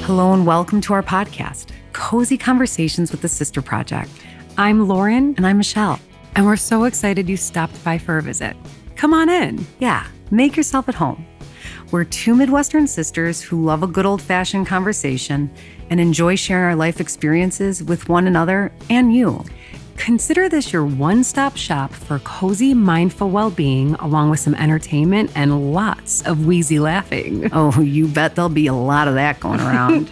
Hello and welcome to our podcast, Cozy Conversations with the Sister Project. I'm Lauren. And I'm Michelle. And we're so excited you stopped by for a visit. Come on in. Yeah, make yourself at home. We're two Midwestern sisters who love a good old-fashioned conversation and enjoy sharing our life experiences with one another and you. Consider this your one-stop shop for cozy, mindful well-being, along with some entertainment and lots of wheezy laughing. Oh, you bet there'll be a lot of that going around.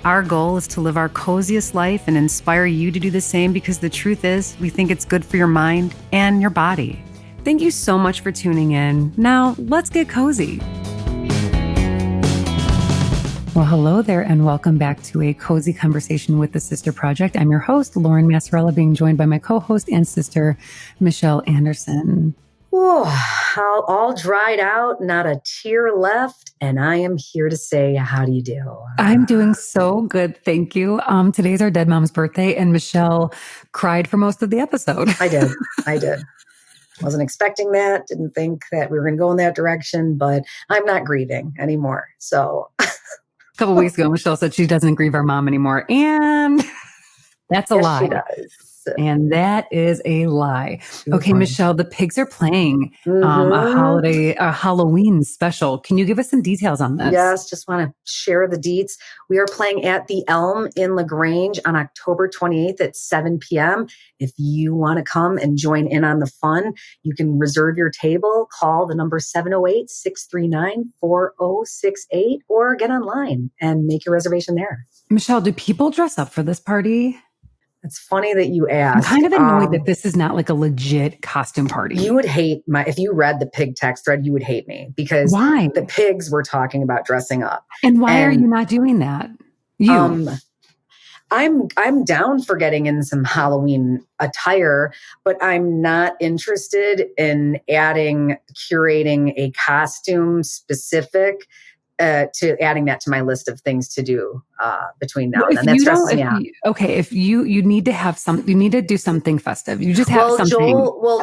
Our goal is to live our coziest life and inspire you to do the same because the truth is, we think it's good for your mind and your body. Thank you so much for tuning in. Now, let's get cozy. Well, hello there, and welcome back to a Cozy Conversation with the Sister Project. I'm your host, Lauren Massarella, being joined by my co-host and sister, Michelle Anderson. Whoa, all dried out, not a tear left, and I am here to say, how do you do? I'm doing so good, thank you. Today's our dead mom's birthday, and Michelle cried for most of the episode. I did. Wasn't expecting that, didn't think that we were going to go in that direction, but I'm not grieving anymore, so... A couple weeks ago, Michelle said she doesn't grieve our mom anymore. And that's a lie. She does. And that is a lie. Okay, Michelle, the pigs are playing a Halloween special. Can you give us some details on this? Yes, just want to share the deets. We are playing at the Elm in LaGrange on October 28th at 7 p.m. If you want to come and join in on the fun, you can reserve your table, call the number 708-639-4068, or get online and make your reservation there. Michelle, do people dress up for this party? It's funny that you asked. I'm kind of annoyed that this is not like a legit costume party. You would hate if you read the pig text thread, you would hate me because why? The pigs were talking about dressing up. And why are you not doing that? I'm down for getting in some Halloween attire, but I'm not interested in curating a costume specific to adding that to my list of things to do between now and then. That stresses me out. If you need to have you need to do something festive. You just have something.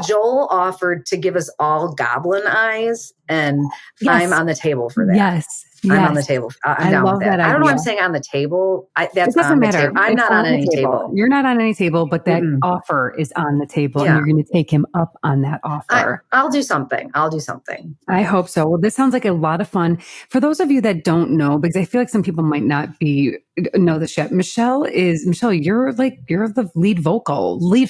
Joel offered to give us all goblin eyes, and yes. I'm on the table for that. Yes. I'm on the table. I'm down with that. I don't know why I'm saying on the table. That's on the table. I'm not on any table. You're not on any table, but that offer is on the table, and you're going to take him up on that offer. I'll do something. I hope so. Well, this sounds like a lot of fun. For those of you that don't know, because I feel like some people might not know this yet. Michelle, you're the lead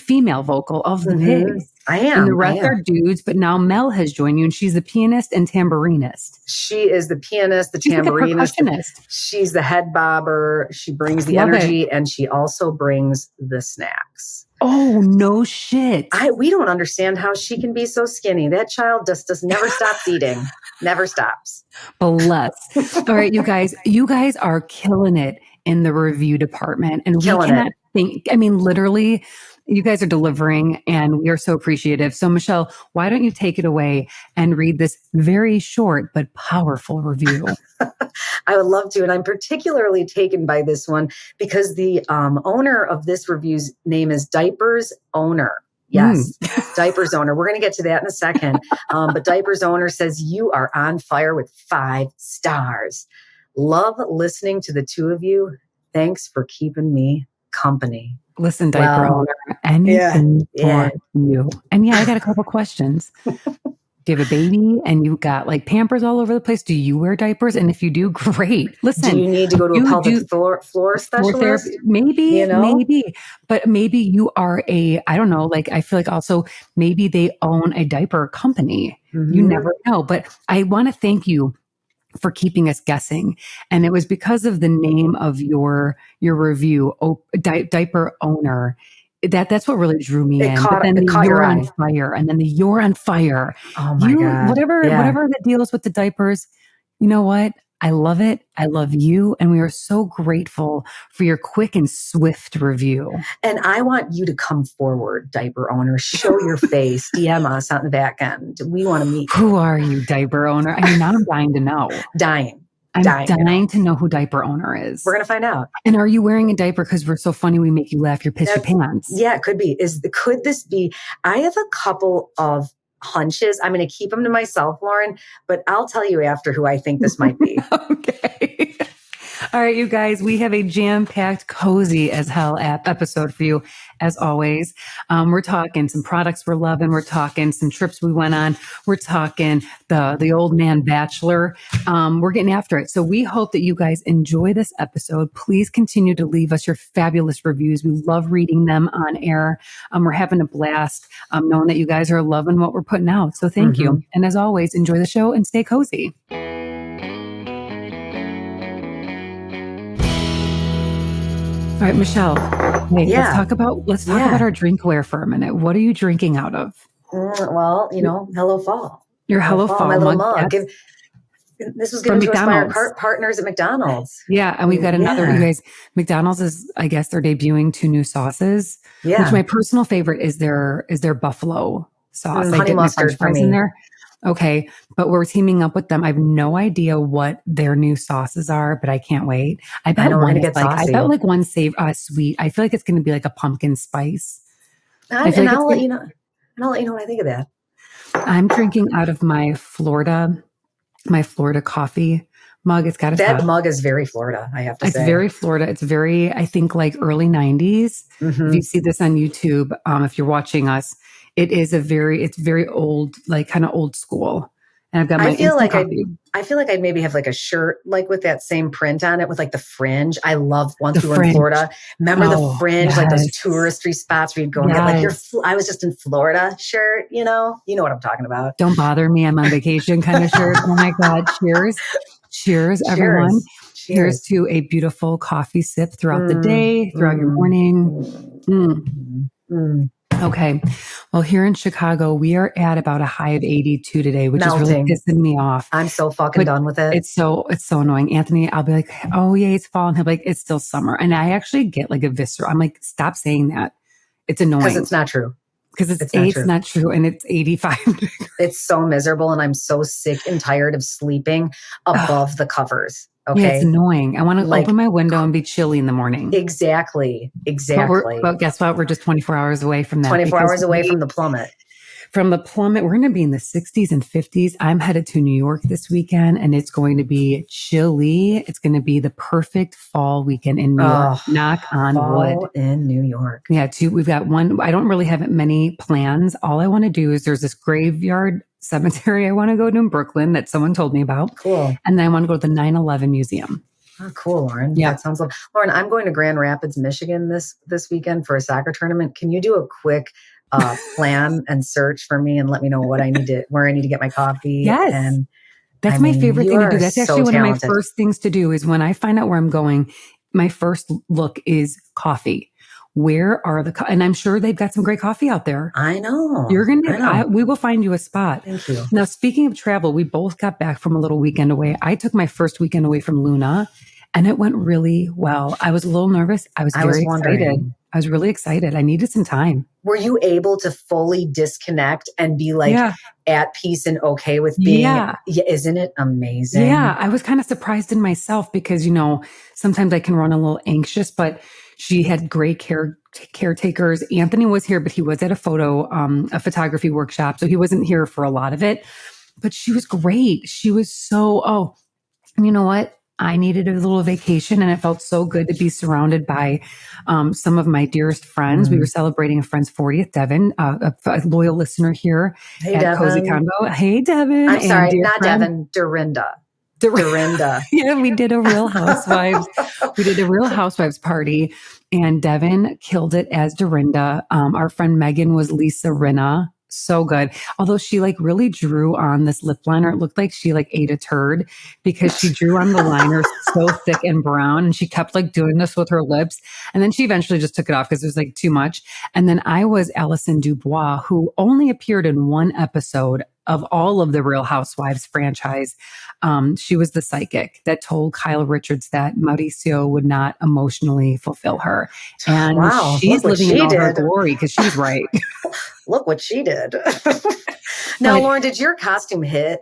female vocal of the Pigs. I am. And the rest are dudes, but now Mel has joined you, and she's the pianist and tambourinist. She is the pianist, the tambourinist. She's the head bobber. She brings the energy, and she also brings the snacks. Oh, no shit. We don't understand how she can be so skinny. That child just never stops eating. Never stops. Bless. All right, you guys are killing it in the review department. And literally, you guys are delivering, and we are so appreciative. So, Michelle, why don't you take it away and read this very short but powerful review? I would love to. And I'm particularly taken by this one because the owner of this review's name is Diapers Owner. Yes, Diapers Owner. We're going to get to that in a second. But Diapers Owner says, you are on fire with 5 stars. Love listening to the two of you. Thanks for keeping me company. Listen, Diaper Owner, anything for you. And I got a couple questions. Do you have a baby and you got like Pampers all over the place? Do you wear diapers? And if you do, great. Listen, do you need to go to a pelvic floor specialist? Maybe. But maybe you are I don't know, I feel like also maybe they own a diaper company. Mm-hmm. You never know. But I want to thank you for keeping us guessing. And it was because of the name of your review, Diaper Owner. That's what really drew me in. But then you're on fire, and then you're on fire. Oh my God. Whatever the deal is with the diapers, you know what? I love it. I love you. And we are so grateful for your quick and swift review. And I want you to come forward, Diaper Owner. Show your face. DM us on the back end. We want to meet you. Who are you, Diaper Owner? I mean, now I'm dying to know. I'm dying to know who Diaper Owner is. We're going to find out. And are you wearing a diaper because we're so funny we make you laugh, you piss your pants? Yeah, it could be. Could this be? I have a couple of hunches. I'm going to keep them to myself, Lauren, but I'll tell you after who I think this might be. Okay. All right, you guys, we have a jam-packed, cozy as hell episode for you, as always. We're talking some products we're loving. We're talking some trips we went on. We're talking the old man bachelor. We're getting after it. So we hope that you guys enjoy this episode. Please continue to leave us your fabulous reviews. We love reading them on air. We're having a blast knowing that you guys are loving what we're putting out. So thank you. And as always, enjoy the show and stay cozy. All right, Michelle. Hey, let's talk about our drinkware for a minute. What are you drinking out of? Well, Hello Fall. Your Hello Fall, my little mug. This was given to us by our partners at McDonald's. Yeah, and we've got another. You guys, McDonald's is, I guess, they're debuting 2 new sauces. Yeah, which my personal favorite is their buffalo sauce. Honey mustard for me. In there. Okay, but we're teaming up with them. I have no idea what their new sauces are, but I can't wait. I bet one is like one's sweet. I feel like it's going to be like a pumpkin spice. I'll let you know what I think of that. I'm drinking out of my Florida coffee mug. It's got that mug is very Florida. I have to say it's very Florida. It's very, I think, like early 90s. If you see this on YouTube, if you're watching us. It's very old, like kind of old school. And I've got my I feel like I maybe have like a shirt like with that same print on it with like the fringe. I love once we were in Florida. Remember the fringe, like those touristy spots where you'd go and get like I was just in Florida shirt, you know what I'm talking about. Don't bother me, I'm on vacation kind of shirt. Oh my God. Cheers, everyone. Cheers to a beautiful coffee sip throughout the day, throughout your morning. Okay. Well, here in Chicago, we are at about a high of 82 today, which is really pissing me off. I'm so fucking done with it. It's so annoying. Anthony, I'll be like, oh yeah, it's fall. And he'll be like, it's still summer. And I actually get like a visceral. I'm like, stop saying that. It's annoying. Because it's not true. Because it's not true. And it's 85 degrees. It's so miserable. And I'm so sick and tired of sleeping above the covers. Okay. Yeah, it's annoying. I want to open my window and be chilly in the morning. Exactly. But guess what? We're just 24 hours away from that. 24 hours away from the plummet. We're going to be in the 60s and 50s. I'm headed to New York this weekend, and it's going to be chilly. It's going to be the perfect fall weekend in New York. Knock on wood. In New York. Yeah, we've got one. I don't really have many plans. All I want to do is there's this graveyard cemetery I want to go to in Brooklyn that someone told me about. Cool. And then I want to go to the 9/11 museum. Oh, cool, Lauren. Yeah. That sounds lovely. Lauren, I'm going to Grand Rapids, Michigan this weekend for a soccer tournament. Can you do a quick plan and search for me and let me know where I need to get my coffee? Yes. And that's my favorite thing to do. That's actually one of my first things to do is when I find out where I'm going, my first look is coffee. Where are and I'm sure they've got some great coffee out there. I know. We will find you a spot. Thank you. Now, speaking of travel, we both got back from a little weekend away. I took my first weekend away from Luna and it went really well. I was a little nervous. I was very excited. I was really excited. I needed some time. Were you able to fully disconnect and be like at peace and okay with being? Yeah. Isn't it amazing? Yeah. I was kind of surprised in myself because, sometimes I can run a little anxious, but she had great caretakers. Anthony was here, but he was at a photography workshop. So he wasn't here for a lot of it, but she was great. She was you know what? I needed a little vacation and it felt so good to be surrounded by some of my dearest friends. We were celebrating a friend's 40th, Devin, a loyal listener here at Devin. Cozy Combo. Hey, Devin. I'm sorry, not Devin, Dorinda. Yeah, we did a Real Housewives. Party, and Devin killed it as Dorinda. Our friend Megan was Lisa Rinna. So good. Although she really drew on this lip liner. It looked like she ate a turd because she drew on the liner so thick and brown. And she kept doing this with her lips. And then she eventually just took it off because it was too much. And then I was Allison Dubois, who only appeared in one episode of all of the Real Housewives franchise. She was the psychic that told Kyle Richards that Mauricio would not emotionally fulfill her. And she's living in all her glory because she's right. Look what she did. Now, Lauren, did your costume hit?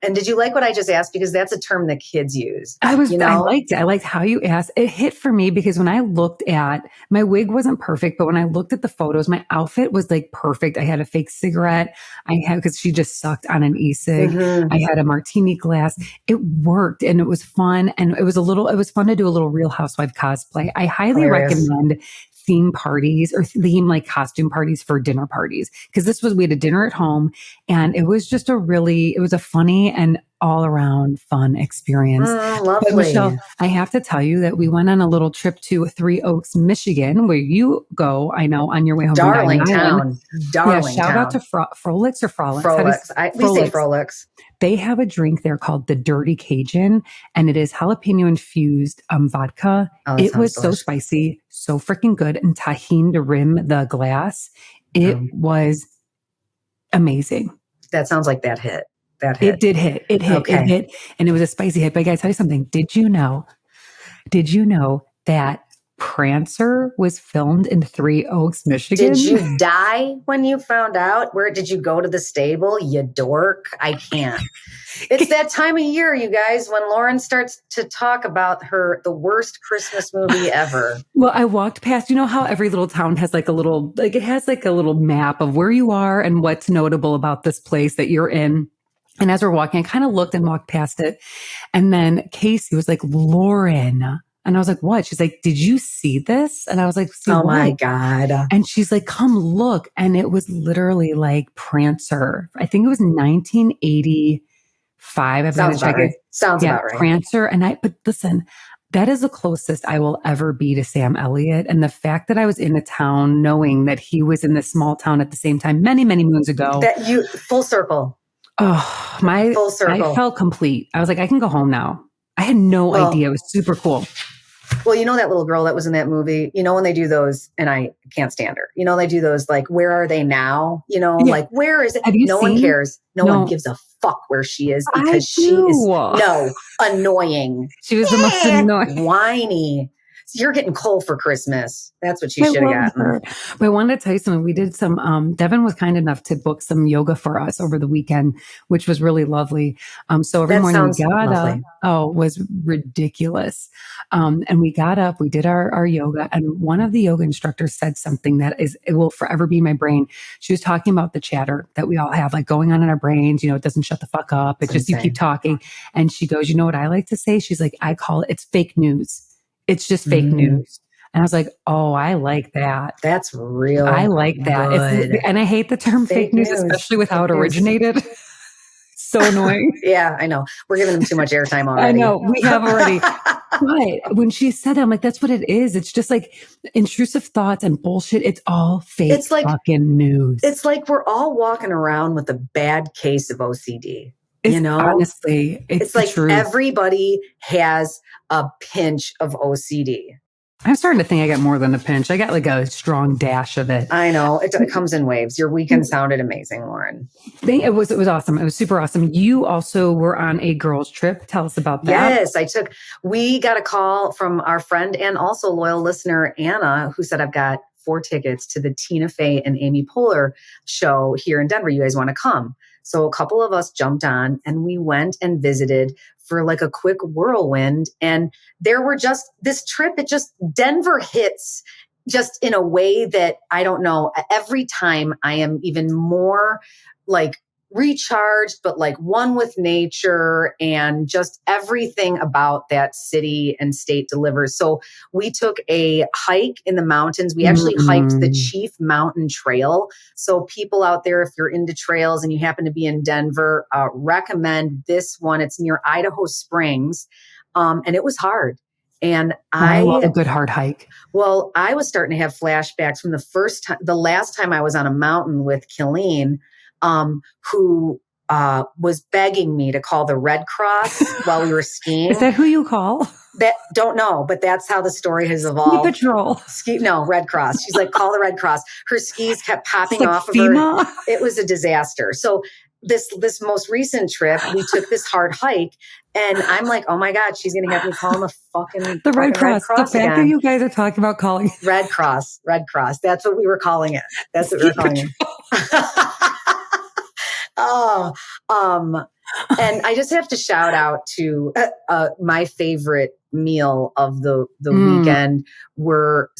And did you like what I just asked? Because that's a term that kids use. I liked it. I liked how you asked. It hit for me because when I looked at, my wig wasn't perfect, but when I looked at the photos, my outfit was like perfect. I had a fake cigarette. Because she just sucked on an e-cig. Mm-hmm. I had a martini glass. It worked and it was fun. And it was fun to do a little Real Housewife cosplay. I highly recommend theme parties or theme like costume parties for dinner parties. Because we had a dinner at home and it was just it was a funny and all around fun experience. Lovely. But Michelle, I have to tell you that we went on a little trip to Three Oaks, Michigan, where you go, I know, on your way home. Darling town. Shout out to Frolix or Frolix. We say Frolix. They have a drink there called the Dirty Cajun, and it is jalapeno infused vodka. It was delicious. So spicy, so freaking good, and tahini to rim the glass. It was amazing. That sounds like that hit. It did hit. It hit, and it was a spicy hit. But I gotta tell you something. Did you know that Prancer was filmed in Three Oaks, Michigan? Did you die when you found out? Where did you go to the stable? You dork. I can't. It's that time of year, you guys, when Lauren starts to talk about the worst Christmas movie ever. Well, I walked past, you know how every little town has it has a little map of where you are and what's notable about this place that you're in. And as we're walking, I kind of looked and walked past it. And then Casey was like, Lauren. And I was like, what? She's like, did you see this? And I was like, oh what? My God. And she's like, come look. And it was literally like Prancer. I think it was 1985. I've got to check it. Sounds about right. Prancer. But listen, that is the closest I will ever be to Sam Elliott. And the fact that I was in a town knowing that he was in this small town at the same time, many, many moons ago. Full circle. Oh, full circle. I felt complete. I was like, I can go home now. I had no idea. It was super cool. Well, you know that little girl that was in that movie? You know when they do those, and I can't stand her. You know, they do those like, where are they now? You know, like, where is it? No one cares. No one gives a fuck where she is because she is annoying. She was the most annoying. Whiny. So you're getting coal for Christmas. That's what she should have gotten. But I wanted to tell you something. We did some, Devin was kind enough to book some yoga for us over the weekend, which was really lovely. So every morning we got up. Oh, it was ridiculous. And we got up, we did our yoga, and one of the yoga instructors said something that it will forever be in my brain. She was talking about the chatter that we all have, like going on in our brains. You know, it doesn't shut the fuck up. It's just, you keep talking. And she goes, you know what I like to say? She's like, I call it's fake news. It's just fake news. And I was like, oh, I like that. That's real. I like that. And I hate the term fake news, especially with how it originated. So annoying. Yeah, I know. We're giving them too much airtime already. I know. We have already. But when she said it, I'm like, that's what it is. It's just like intrusive thoughts and bullshit. It's all fake fucking news. It's like we're all walking around with a bad case of OCD. Honestly, it's like truth. Everybody has a pinch of OCD. I'm starting to think I got more than a pinch. I got like a strong dash of it. I know. It comes in waves. Your weekend sounded amazing, Lauren. It was awesome. It was super awesome. You also were on a girls' trip. Tell us about that. Yes, we got a call from our friend and also loyal listener, Anna, who said, I've got 4 tickets to the Tina Fey and Amy Poehler show here in Denver. You guys want to come? So a couple of us jumped on and we went and visited for like a quick whirlwind. And there were this trip, Denver hits just in a way that I don't know. Every time I am even more like recharged, but like one with nature, and just everything about that city and state delivers. So we took a hike in the mountains. We actually hiked the Chief Mountain Trail. So people out there, if you're into trails and you happen to be in Denver, recommend this one. It's near Idaho Springs. And it was hard. And I love a good hard hike. Well, I was starting to have flashbacks from the last time I was on a mountain with Killeen, who was begging me to call the Red Cross while we were skiing. Is that who you call? Don't know, but that's how the story has evolved. Ski Patrol. No, Red Cross. She's like, call the Red Cross. Her skis kept popping off of FEMA? her. It was a disaster. So this most recent trip, we took this hard hike, and I'm like, oh my God, she's going to have me call the Red Cross. The fact again. that you guys are talking about calling Red Cross. That's what we were calling it. That's what we were calling it. Oh, and I just have to shout out to my favorite meal of the weekend were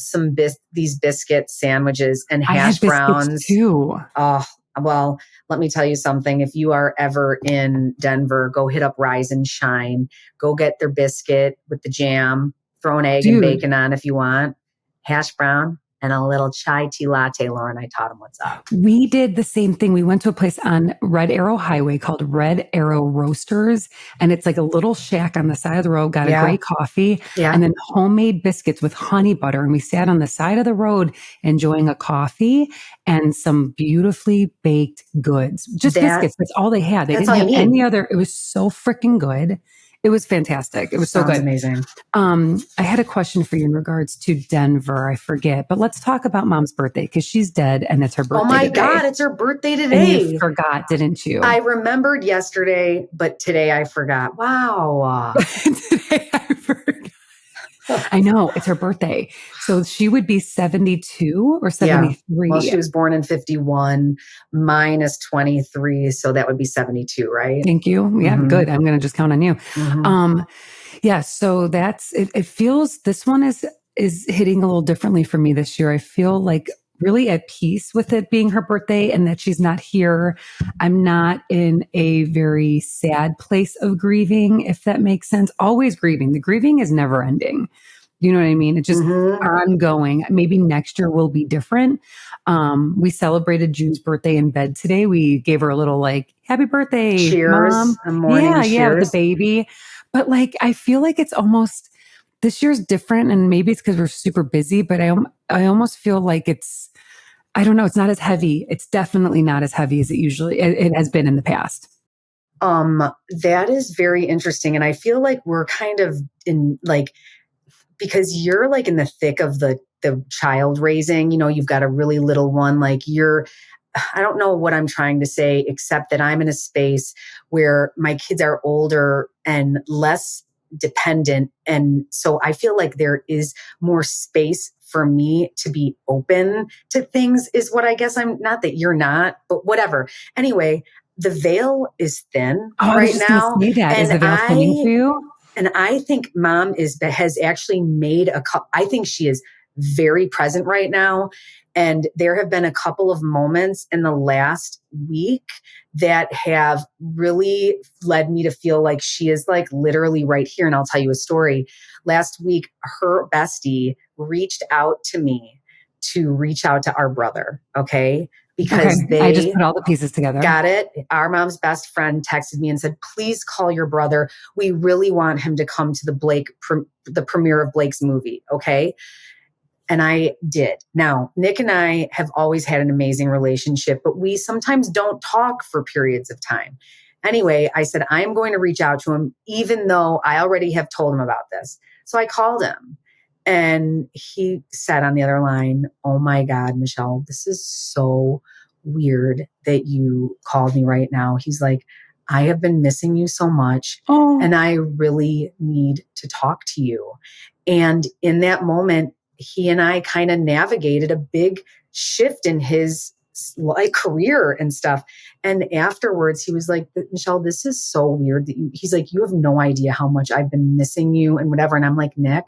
these biscuit sandwiches and hash browns too. Oh, well, let me tell you something. If you are ever in Denver, go hit up Rise and Shine. Go get their biscuit with the jam. Throw an egg and bacon on if you want. Hash brown and a little chai tea latte. Lauren, I taught him what's up. We did the same thing. We went to a place on Red Arrow Highway called Red Arrow Roasters. And it's like a little shack on the side of the road, got a great coffee and then homemade biscuits with honey butter. And we sat on the side of the road enjoying a coffee and some beautifully baked goods. Just biscuits. That's all they had. They didn't have any other. It was so freaking good. It was fantastic. It was so good. Amazing. I had a question for you in regards to Denver. I forget, but let's talk about Mom's birthday because she's dead and it's her birthday. Oh my today. God, it's her birthday today. And you forgot, didn't you? I remembered yesterday, but today I forgot. Wow. Today I forgot. I know, it's her birthday. So she would be 72 or 73. Yeah. Well, she was born in 51, mine is 23. So that would be 72, right? Thank you. Yeah, good. I'm going to just count on you. Yeah, so that's, it feels, this one is hitting a little differently for me this year. I feel like really at peace with it being her birthday and that she's not here. I'm not in a very sad place of grieving, if that makes sense. Always grieving. The grieving is never ending. You know what I mean? It's just ongoing. Maybe next year will be different. We celebrated June's birthday in bed today. We gave her a little like, happy birthday, cheers, Mom. A morning cheers. Yeah, with the baby. But like, I feel like it's almost, this year's different and maybe it's because we're super busy, but I almost feel like it's, I don't know, it's not as heavy. It's definitely not as heavy as it has been in the past. That is very interesting. And I feel like we're kind of in like, because you're like in the thick of the child raising, you know, you've got a really little one, like I don't know what I'm trying to say, except that I'm in a space where my kids are older and less dependent. And so I feel like there is more space for me to be open to things is what I guess I'm not that you're not, but whatever. Anyway, the veil is thin right now. Say that. Is the veil thinning for you? And I think Mom has actually made I think she is very present right now. And there have been a couple of moments in the last week that have really led me to feel like she is like literally right here. And I'll tell you a story. Last week, her bestie reached out to me to reach out to our brother. Okay. Because I just put all the pieces together. Got it. Our mom's best friend texted me and said, please call your brother. We really want him to come to the premiere of Blake's movie. Okay. And I did. Now, Nick and I have always had an amazing relationship, but we sometimes don't talk for periods of time. Anyway, I said, I'm going to reach out to him, even though I already have told him about this. So I called him and he said on the other line, oh my God, Michelle, this is so weird that you called me right now. He's like, I have been missing you so much and I really need to talk to you. And in that moment, he and I kind of navigated a big shift in his like career and stuff. And afterwards he was like, Michelle, this is so weird that he's like, you have no idea how much I've been missing you and whatever. And I'm like, Nick,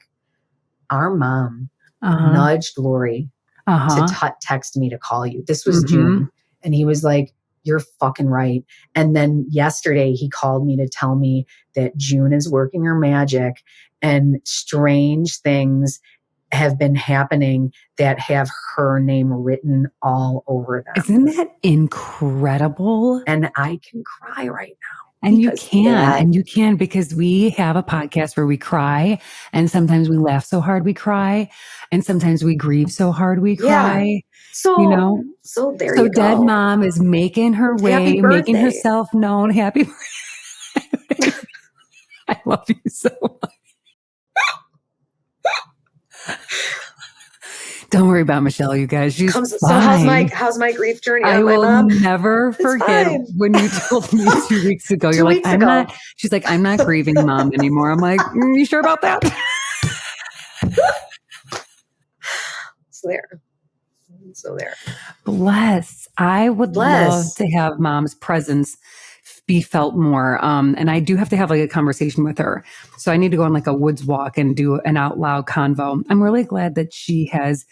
our mom nudged Lori to text me to call you. This was June. And he was like, you're fucking right. And then yesterday he called me to tell me that June is working her magic and strange things have been happening that have her name written all over them. Isn't that incredible? And I can cry right now. And you can because we have a podcast where we cry and sometimes we laugh so hard we cry and sometimes we grieve so hard we cry. Yeah. So, you know, so there so you go. Dead Mom is making her way, making herself known. Happy birthday. I love you so much. Don't worry about Michelle, you guys. She's fine. So how's my grief journey? I will never forget when you told me 2 weeks ago. You're like, she's like, I'm not grieving Mom anymore. I'm like, you sure about that? It's there. So there. Bless. I would love to have mom's presence be felt more. And I do have to have like a conversation with her. So I need to go on like a woods walk and do an out loud convo. I'm really glad that she has,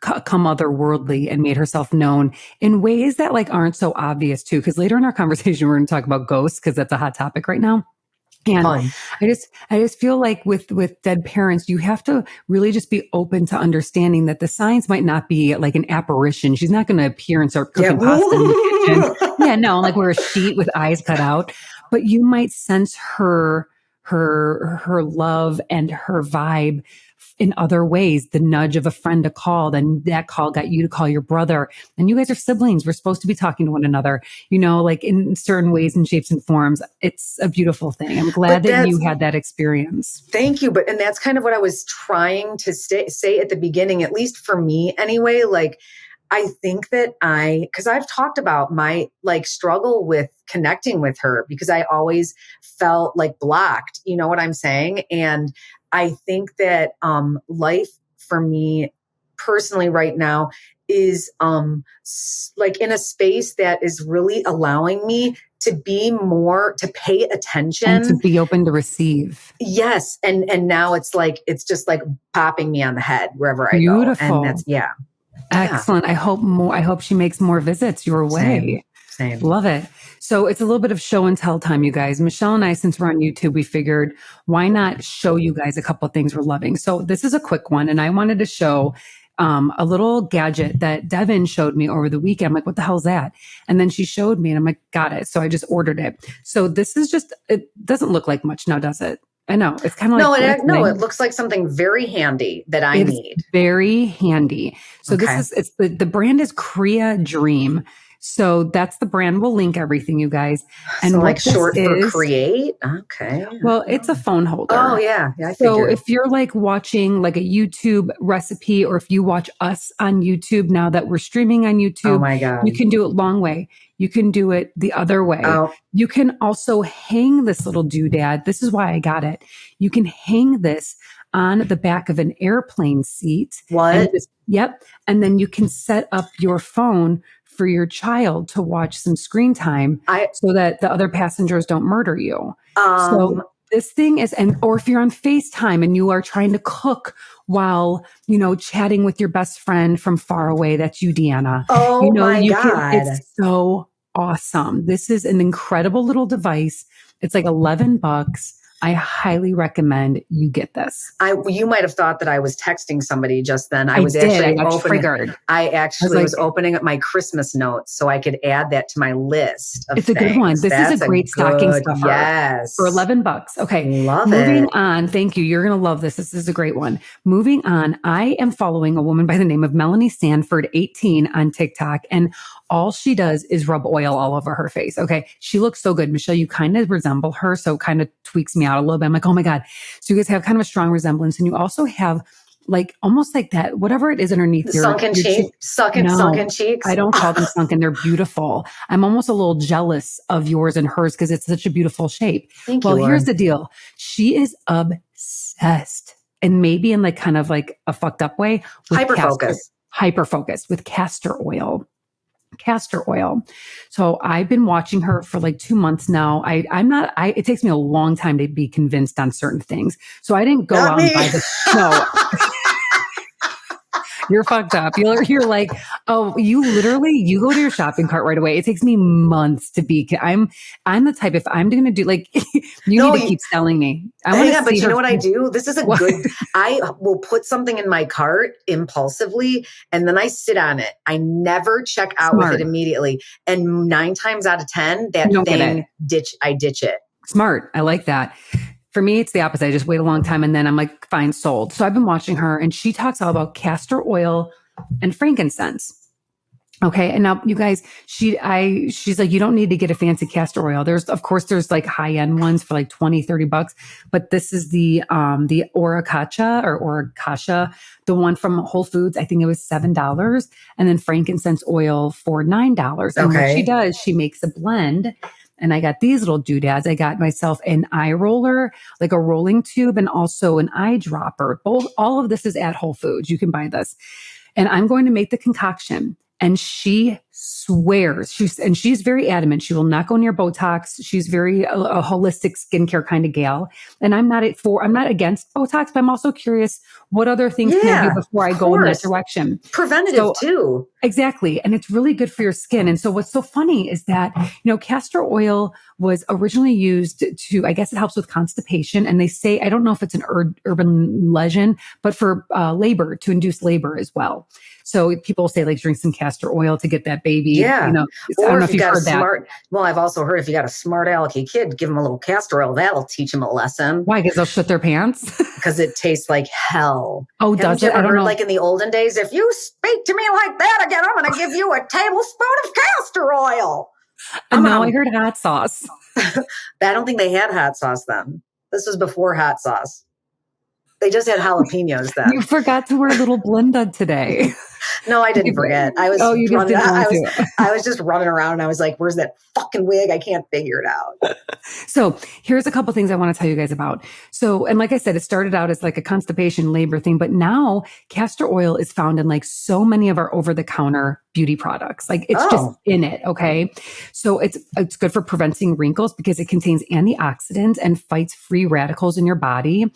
come otherworldly and made herself known in ways that like aren't so obvious too. Because later in our conversation, we're going to talk about ghosts because that's a hot topic right now. And I just feel like with dead parents, you have to really just be open to understanding that the signs might not be like an apparition. She's not going to appear and start cooking pasta in the kitchen. Yeah, no, like wear a sheet with eyes cut out. But you might sense her love and her vibe in other ways. The nudge of a friend to call, then that call got you to call your brother. And you guys are siblings. We're supposed to be talking to one another, like in certain ways and shapes and forms. It's a beautiful thing. I'm glad that you had that experience. Thank you. And that's kind of what I was trying to say at the beginning, at least for me anyway. Like, I think that because I've talked about my like struggle with connecting with her because I always felt like blocked, you know what I'm saying? And I think that life for me personally right now is like in a space that is really allowing me to be more, to pay attention. And to be open to receive. Yes. And now it's just like popping me on the head wherever I go. And that's, excellent. I hope she makes more visits your way. Same. Love it. So it's a little bit of show and tell time, you guys. Michelle and I, since we're on YouTube, we figured why not show you guys a couple of things we're loving. So this is a quick one. And I wanted to show a little gadget that Devin showed me over the weekend. I'm like, what the hell is that? And then she showed me and I'm like, got it. So I just ordered it. So this is it doesn't look like much now, does it? I know. It's kind of like... it looks like something very handy that I need. Very handy. So the brand is Korea Dream. So that's the brand. We'll link everything, you guys. And so like short for create? Okay. Well, it's a phone holder. Oh, yeah. I so figured. if you're like watching like a YouTube recipe, or if you watch us on YouTube now that we're streaming on YouTube, oh my God, you can do it long way. You can do it the other way. Oh. You can also hang this little doodad. This is why I got it. You can hang this on the back of an airplane seat. What? Yep. And then you can set up your phone for your child to watch some screen time so that the other passengers don't murder you. So this thing is, or if you're on FaceTime and you are trying to cook while, chatting with your best friend from far away, that's you, Deanna. Oh my God. It's so awesome. This is an incredible little device. It's like $11. I highly recommend you get this. You might have thought that I was texting somebody just then. I was opening up my Christmas notes so I could add that to my list of It's a good one. This is a great stocking stuffer. Yes. For $11. Okay. Love Moving on. Thank you. You're going to love this. This is a great one. Moving on. I am following a woman by the name of Melanie Sanford, 18 on TikTok. And all she does is rub oil all over her face. Okay. She looks so good. Michelle, you kind of resemble her. So it kind of tweaks me out a little bit. I'm like, oh my God. So you guys have kind of a strong resemblance. And you also have like, almost like that, whatever it is underneath your sunken cheeks. Sunken cheeks. I don't call them sunken. They're beautiful. I'm almost a little jealous of yours and hers because it's such a beautiful shape. Thank you. Well, here's the deal. She is obsessed, and maybe in like kind of like a fucked up way. Hyper-focus with castor oil. So I've been watching her for like 2 months now. It takes me a long time to be convinced on certain things. So I didn't go out and buy this. No. You're fucked up. You're like, oh, you go to your shopping cart right away. It takes me months to be. I'm the type, if I'm going to do like, you need to keep selling me. But you know what I do? This is I will put something in my cart impulsively and then I sit on it. I never check out with it immediately. And 9 times out of 10, I ditch it. Smart. I like that. For me, it's the opposite. I just wait a long time and then I'm like, fine, sold. So I've been watching her and she talks all about castor oil and frankincense. Okay. And now you guys, she's like, you don't need to get a fancy castor oil. There's like high end ones for like $20-$30, but this is the Oracacia, the one from Whole Foods. I think it was $7, and then frankincense oil for $9. And what she does, she makes a blend. And I got these little doodads. I got myself an eye roller, like a rolling tube, and also an eyedropper. All of this is at Whole Foods. You can buy this. And I'm going to make the concoction. And she swears, she's very adamant. She will not go near Botox. She's very a holistic skincare kind of gal. And I'm not against Botox, but I'm also curious what other things can I do before I go in that direction. Preventative too. Exactly. And it's really good for your skin. And so what's so funny is that, castor oil was originally used to, I guess it helps with constipation. And they say, I don't know if it's an urban legend, but for labor, to induce labor as well. So people say like drink some castor oil to get that baby. Yeah. I don't know if you've heard that. Well, I've also heard if you got a smart alecky kid, give them a little castor oil. That'll teach them a lesson. Why? Because they'll shit their pants? Because it tastes like hell. Oh, does it? I don't know. Like in the olden days, if you speak to me like that again, I'm going to give you a tablespoon of castor oil. No, I heard hot sauce. I don't think they had hot sauce then. This was before hot sauce. They just had jalapenos then. You forgot to wear a little blenda today. No, I didn't forget. I was I was just running around and I was like, where's that fucking wig? I can't figure it out. So here's a couple things I want to tell you guys about. So, and like I said, it started out as like a constipation labor thing, but now castor oil is found in like so many of our over-the-counter beauty products. Like it's just in it. Okay. So it's good for preventing wrinkles because it contains antioxidants and fights free radicals in your body.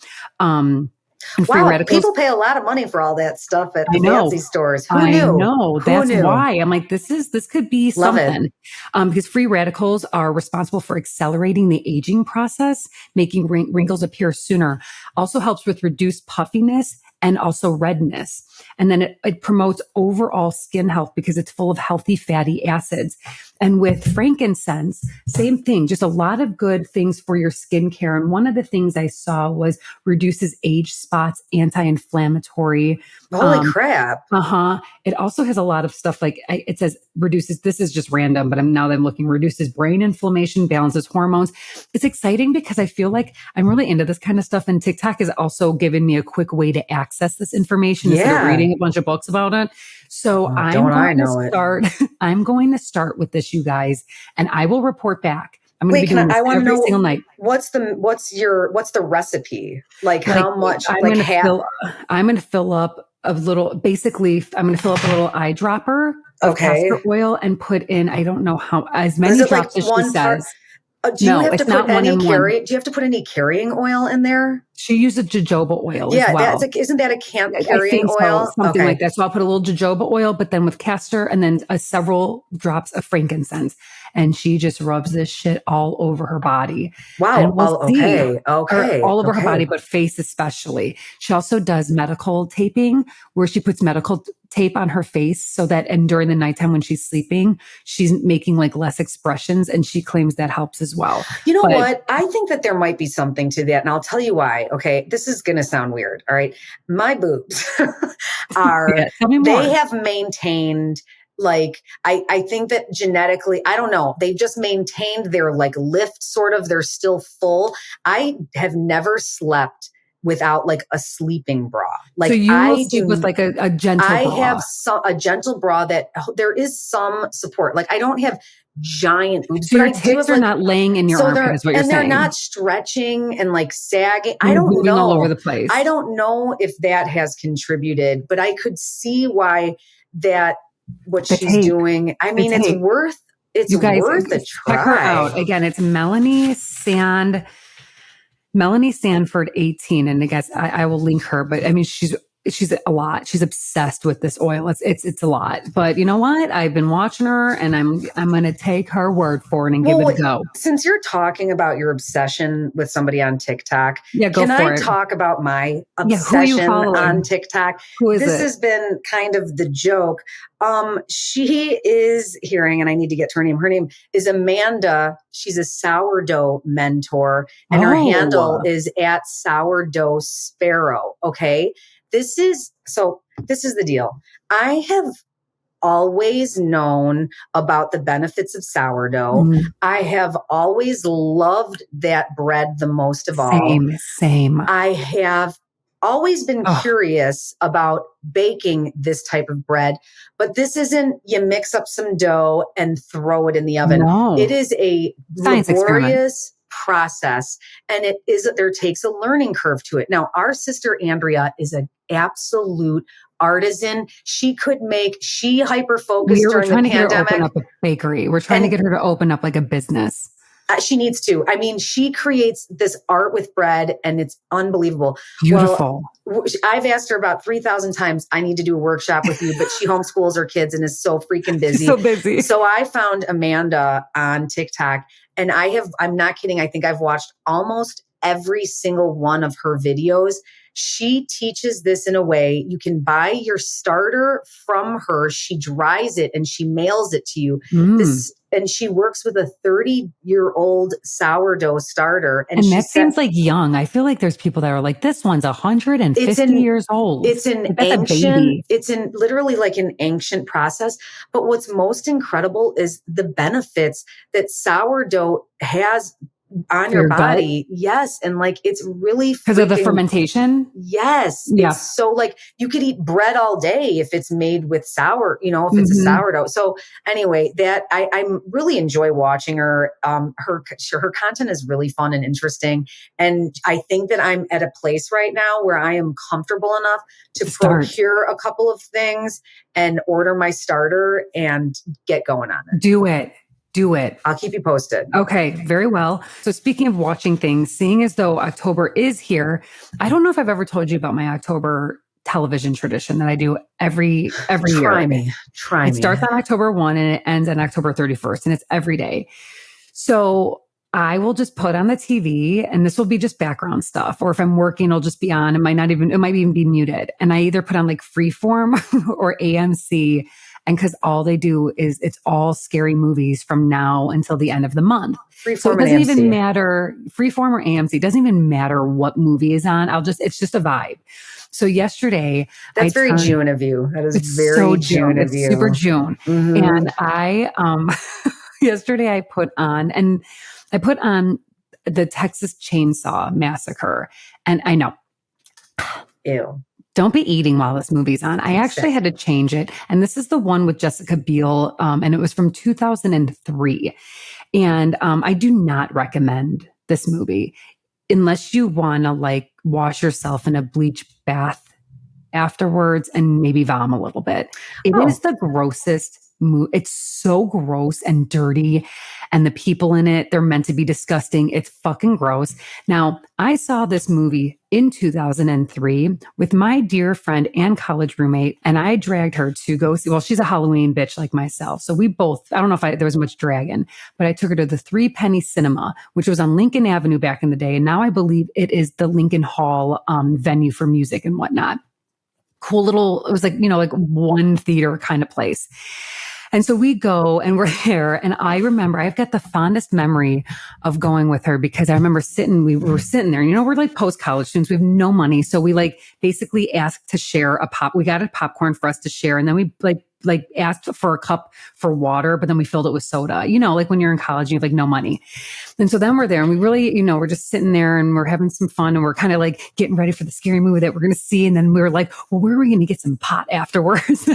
Wow, people pay a lot of money for all that stuff at the fancy stores. Who knew? I know. That's why I'm like, this could be something. Because free radicals are responsible for accelerating the aging process, making wrinkles appear sooner. Also helps with reduced puffiness and also redness. And then it promotes overall skin health because it's full of healthy fatty acids. And with frankincense, same thing, just a lot of good things for your skincare. And one of the things I saw was reduces age spots, anti-inflammatory. Holy crap. It also has a lot of stuff like it says reduces, this is just random, but now that I'm looking, reduces brain inflammation, balances hormones. It's exciting because I feel like I'm really into this kind of stuff. And TikTok has also given me a quick way to access this information instead of reading a bunch of books about it. So I'm going to start with this, you guys, and I will report back. I'm going to be doing this every single night. What's the recipe? Like how much? I'm going to fill up a little, basically, I'm going to fill up a little eyedropper of castor oil and put in, I don't know how, as many drops as she says. Do you have to put any carrying oil in there? She uses jojoba oil as well. Isn't that a carrying oil? So, something like that. So I'll put a little jojoba oil, but then with castor and then several drops of frankincense. And she just rubs this shit all over her body. Wow. And we'll see all over her Okay. body, but face especially. She also does medical taping where she puts medical tape on her face so that, and during the nighttime when she's sleeping, she's making like less expressions, and she claims that helps as well. You know what? I think that there might be something to that. And I'll tell you why. Okay. This is going to sound weird. All right. My boobs they have maintained, like, I think that genetically, I don't know, they've just maintained their like lift sort of, they're still full. I have never slept without like a sleeping bra. Like so you will sleep with like a gentle bra. I have a gentle bra that there is some support. Like I don't have giant boobs. So your tits are not laying in your armpit is what you're saying. And they're not stretching and like sagging. I don't know. All over the place. I don't know if that has contributed, but I could see why what she's doing. I mean, it's worth a try. Check her out. Again, it's Melanie Sanford 18. And I guess I will link her, but I mean, she's a lot. She's obsessed with this oil. It's a lot, but you know what? I've been watching her and I'm going to take her word for it and give it a go. Since you're talking about your obsession with somebody on TikTok, can I talk about my obsession on TikTok? This has been kind of the joke. She is hearing, and I need to get to her name. Her name is Amanda. She's a sourdough mentor, and her handle is at sourdough sparrow. Okay. This is the deal. I have always known about the benefits of sourdough. I have always loved that bread the most of all. Same. I have always been curious about baking this type of bread, but this isn't you mix up some dough and throw it in the oven. No. It is a Science laborious process, and there takes a learning curve to it. Now, our sister Andrea is an absolute artisan. She hyper-focused during the pandemic. We're trying to get her to open up a bakery. We're trying to get her to open up like a business. She needs to. I mean, she creates this art with bread and it's unbelievable. Beautiful. Well, I've asked her about 3,000 times, I need to do a workshop with you, but she homeschools her kids and is so freaking busy. So busy. So I found Amanda on TikTok, and I'm not kidding. I think I've watched almost every single one of her videos. She teaches this in a way you can buy your starter from her. She dries it and she mails it to you. And she works with a 30-year-old sourdough starter. And that seems like young. I feel like there's people that are like, this one's 150 years old. It's literally like an ancient process. But what's most incredible is the benefits that sourdough has on your body. Gut? Yes. And like, it's really because of the fermentation. Yes. Yeah. It's so like you could eat bread all day if it's made with if it's a sourdough. So anyway, that I really enjoy watching her. Her content is really fun and interesting. And I think that I'm at a place right now where I am comfortable enough to procure a couple of things and order my starter and get going on it. Do it. I'll keep you posted. Okay, very well. So speaking of watching things, seeing as though October is here, I don't know if I've ever told you about my October television tradition that I do every year. Try me. It starts on October 1 and it ends on October 31st, and it's every day. So I will just put on the TV, and this will be just background stuff. Or if I'm working, it'll just be on. It might even be muted. And I either put on like Freeform or AMC. And because all they do is it's all scary movies from now until the end of the month. So it doesn't even matter, Freeform or AMC, it doesn't even matter what movie is on. It's just a vibe. So yesterday, that's very June of you. That is very so June of you. It's super June. Mm-hmm. And I, yesterday I put on the Texas Chainsaw Massacre. And I know. Ew. Don't be eating while this movie's on. I actually had to change it. And this is the one with Jessica Biel. And it was from 2003. And I do not recommend this movie unless you want to like wash yourself in a bleach bath afterwards and maybe vom a little bit. It is the grossest movie. It's so gross and dirty. And the people in it, they're meant to be disgusting. It's fucking gross. Now, I saw this movie in 2003 with my dear friend and college roommate, and I dragged her to go see, well, she's a Halloween bitch like myself. So we both, I don't know if there was much dragging, but I took her to the 3 Penny Cinema, which was on Lincoln Avenue back in the day. And now I believe it is the Lincoln Hall venue for music and whatnot. Cool little, it was like, like one theater kind of place. And so we go and we're there. And I remember I've got the fondest memory of going with her because I remember we were sitting there and, we're like post-college students. We have no money. So we like basically asked to share we got a popcorn for us to share. And then we like asked for a cup for water, but then we filled it with soda, like when you're in college, and you have like no money. And so then we're there and we really, we're just sitting there and we're having some fun and we're kind of like getting ready for the scary movie that we're going to see. And then we were like, well, where are we going to get some pot afterwards?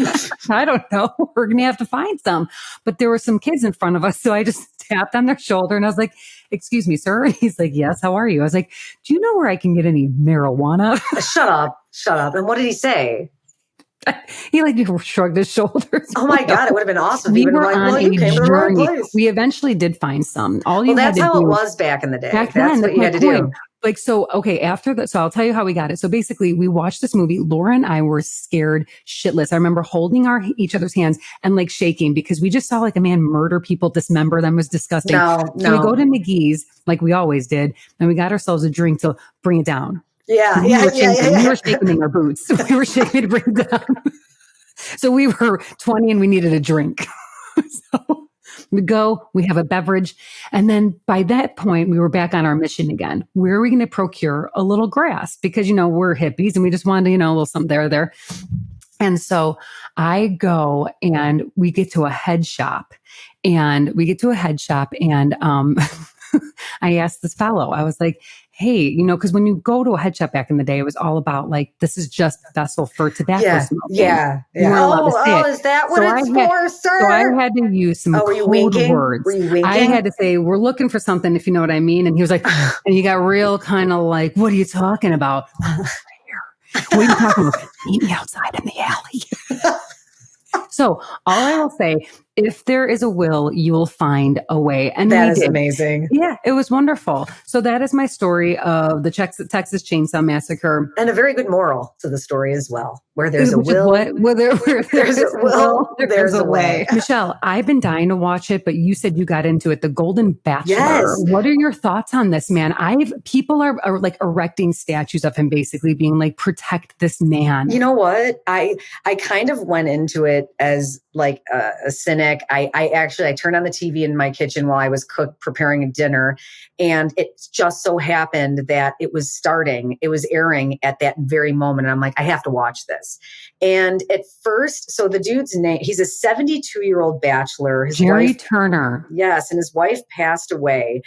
I don't know. We're going to have to find some, but there were some kids in front of us. So I just tapped on their shoulder and I was like, excuse me, sir. And he's like, yes, how are you? I was like, do you know where I can get any marijuana? Shut up. And what did he say? He shrugged his shoulders. Oh my God, it would have been awesome. You came to the right place. We eventually did find some. That's how it was back in the day. That's what you had to do. Like, so, okay, after that, so I'll tell you how we got it. So basically we watched this movie. Laura and I were scared shitless. I remember holding each other's hands and like shaking because we just saw like a man murder people, dismember them. It was disgusting. So we go to McGee's like we always did. And we got ourselves a drink to bring it down. Yeah. We were shaking in our boots. We were shaking to bring it down. So we were 20 and we needed a drink. So we go, we have a beverage. And then by that point, we were back on our mission again. Where are we going to procure a little grass? Because, we're hippies and we just wanted, a little something there. And so I go and we get to a head shop and I asked this fellow, I was like, hey, because when you go to a head shop back in the day, it was all about like, this is just a vessel for tobacco smoking. Yeah. You weren't allowed to say it. Is that what it's for, sir? So I had to use some code words. Were you winking? I had to say, we're looking for something, if you know what I mean. And he was like, and he got real kind of like, what are you talking about? What are you talking about? Meet me outside in the alley. So all I will say, if there is a will, you will find a way. And that is amazing. Yeah, it was wonderful. So that is my story of the Texas Chainsaw Massacre. And a very good moral to the story as well. Where there's a will, where there's a will, there's a way. Michelle, I've been dying to watch it, but you said you got into it. The Golden Bachelor. Yes. What are your thoughts on this, man? People are like erecting statues of him, basically being like, protect this man. You know what? I kind of went into it as like a cynic. I turned on the TV in my kitchen while I was preparing a dinner, and it just so happened that it was airing at that very moment. And I'm like, I have to watch this. And at first, so the dude's name, he's a 72-year-old bachelor. Jerry Turner. Yes. And his wife passed away.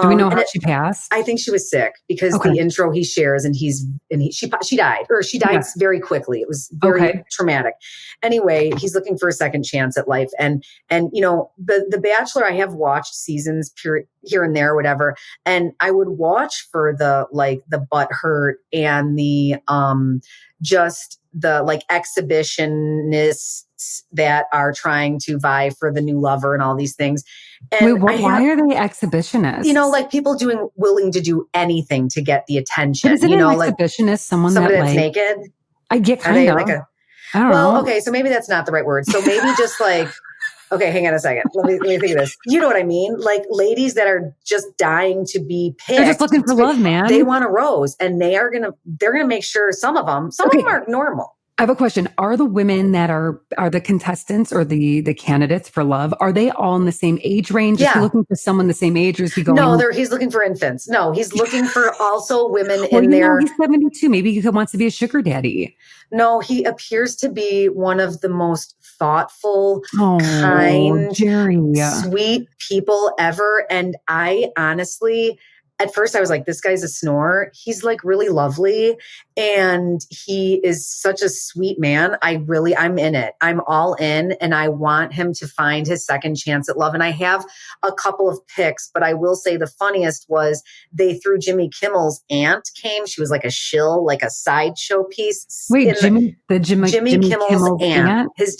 Do we know how she passed? I think she was sick because the intro he shares she died very quickly. It was very traumatic. Anyway, he's looking for a second chance at life. And the Bachelor, I have watched seasons here and there, whatever. And I would watch for the butt hurt and the, just the like exhibitionists that are trying to vie for the new lover and all these things. And why are they exhibitionists? Like people willing to do anything to get the attention. But isn't an exhibitionist someone that's naked? I get kind of. I don't know. Okay, so maybe that's not the right word. So maybe just like, okay, hang on a second. Let me think of this. You know what I mean? Like ladies that are just dying to be picked. They're just looking for love, man. They want a rose, and they're gonna make sure some of them are normal. I have a question. Are the women that are the contestants or the candidates for love, are they all in the same age range? Yeah. Is he looking for someone the same age, or is he going? No, he's looking for infants. No, he's looking for also women in there. He's 72. Maybe he wants to be a sugar daddy. No, he appears to be one of the most thoughtful, kind, Jerry, sweet people ever. And I honestly, at first I was like, this guy's a snore. He's like really lovely. And he is such a sweet man. I'm in it. I'm all in. And I want him to find his second chance at love. And I have a couple of picks, but I will say the funniest was they threw Jimmy Kimmel's aunt came. She was like a shill, like a sideshow piece. Wait, Jimmy Kimmel's aunt? Is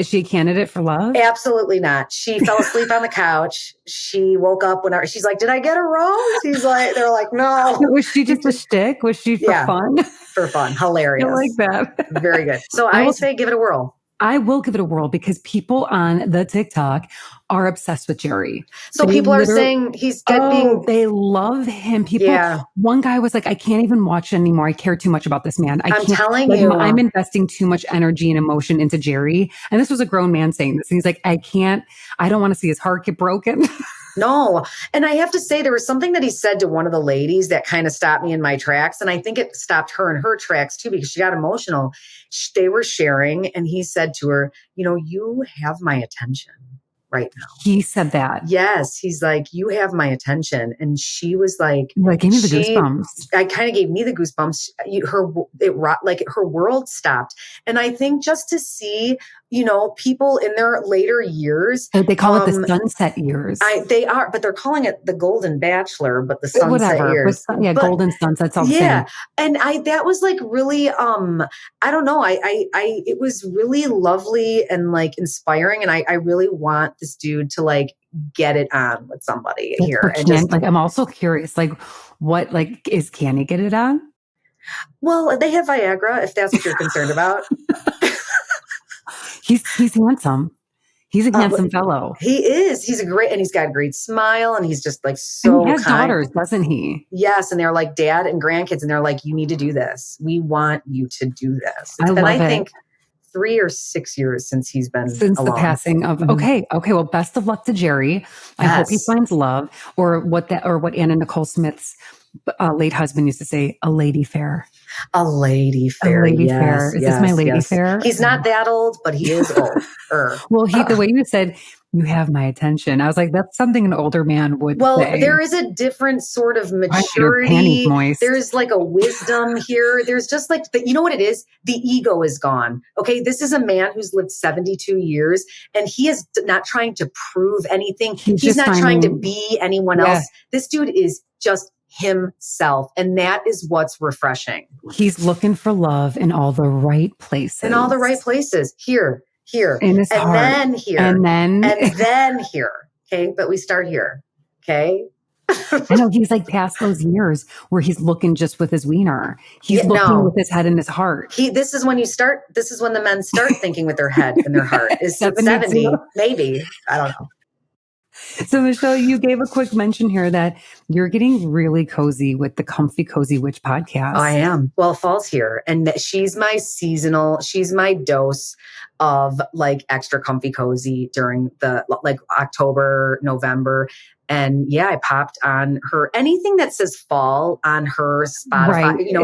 she a candidate for love? Absolutely not. She fell asleep on the couch. She woke up whenever she's like, did I get a rose? They're like, no. Was she just a shtick? Was she for fun? For fun. Hilarious. I like that. Very good. So I say give it a whirl. I will give it a whirl because people on the TikTok are obsessed with Jerry. So people are saying they love him. One guy was like, I can't even watch it anymore. I care too much about this man. I'm telling you. I'm investing too much energy and emotion into Jerry. And this was a grown man saying this. And he's like, I don't want to see his heart get broken. No. And I have to say, there was something that he said to one of the ladies that kind of stopped me in my tracks. And I think it stopped her in her tracks too, because she got emotional. They were sharing and he said to her, you have my attention right now. He said that. Yes. He's like, you have my attention. And she was like, gave me the goosebumps. I kind of gave me the goosebumps. Her world stopped. And I think just to see, people in their later years. They call it the sunset years. They are, but they're calling it the Golden Bachelor, but the sunset years. Golden sunsets. All the same. And that was like really, I don't know. It was really lovely and like inspiring. And I really want this dude to like get it on with somebody here. And I'm also curious, like what, can he get it on? Well, they have Viagra if that's what you're concerned about. He's handsome. He's a handsome fellow. He is. He's he's got a great smile and he's just like so and he has kind. Daughters, doesn't he? Yes. And they're like dad and grandkids. And they're like, you need to do this. We want you to do this. I think 3 or 6 years since he's been since alone. The passing of okay. Well, best of luck to Jerry. I hope he finds love, or what Anna Nicole Smith's late husband used to say, a lady fair. A lady fair. A lady fair. Is this my lady fair? He's not that old, but he is old. Well, the way you said You have my attention. I was like, that's something an older man would Well, say. there is a different sort of Why are your panties maturity. moist? There's like a wisdom here. There's just like, you know what it is? The ego is gone. Okay. This is a man who's lived 72 years and he is not trying to prove anything. He's not trying to be anyone else. This dude is just himself. And that is what's refreshing. He's looking for love in all the right places. In all the right places. Here. In his heart. Then here. And then here. Okay. But we start here. Okay. I know he's like past those years where he's looking just with his wiener. He's looking with his head and his heart. This is when the men start thinking with their head and their heart. Is 70, maybe. I don't know. So Michelle, you gave a quick mention here that you're getting really cozy with the Comfy Cozy Witch podcast. I am. Well, fall's here. And she's my dose of like extra comfy cozy during the like October, November. And yeah, I popped on anything that says fall on her Spotify, right.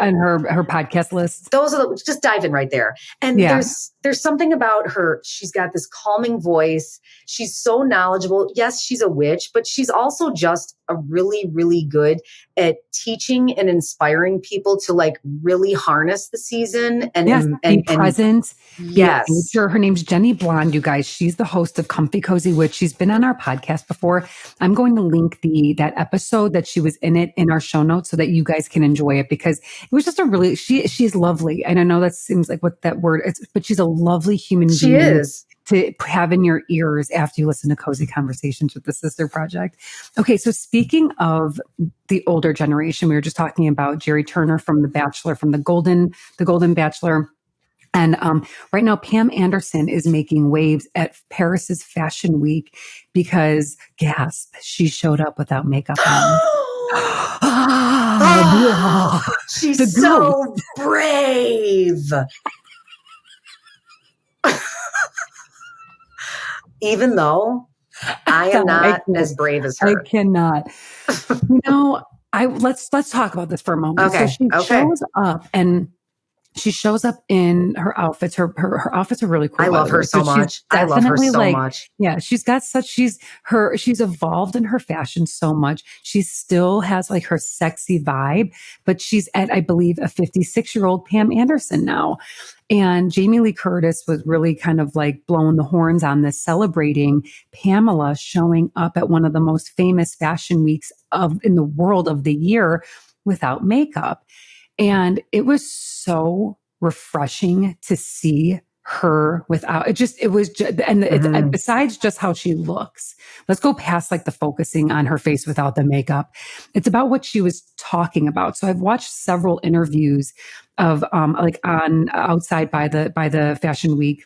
On her podcast list. Those are just dive in right there. And there's something about her. She's got this calming voice. She's so knowledgeable. Yes, she's a witch, but she's also just a really, really good at teaching and inspiring people to like really harness the season and be present. Yes. Her name's Jenny Blonde, you guys. She's the host of Comfy Cozy Witch. She's been on our podcast before. I'm going to link that episode that she was in our show notes so that you guys can enjoy it because it was just she's lovely. And I know that seems like what that word is, but she's a lovely human being. She is. To have in your ears after you listen to Cozy Conversations with the Sister Project. Okay, so speaking of the older generation, we were just talking about Jerry Turner from The Bachelor, from the Golden Bachelor. And right now, Pam Anderson is making waves at Paris's Fashion Week because, gasp, she showed up without makeup on. She's so brave. Even though I am not as brave as her. I cannot. Let's talk about this for a moment. Okay. So she shows up and she shows up in her outfits. Her outfits are really cool. I love her so much. I love her so much. Yeah, she's evolved in her fashion so much. She still has like her sexy vibe, but she's at, I believe, a 56-year-old Pam Anderson now. And Jamie Lee Curtis was really kind of like blowing the horns on this, celebrating Pamela showing up at one of the most famous fashion weeks in the world of the year without makeup. And it was so refreshing to see her without besides just how she looks, let's go past like the focusing on her face without the makeup. It's about what she was talking about. So I've watched several interviews of like on outside by the fashion week,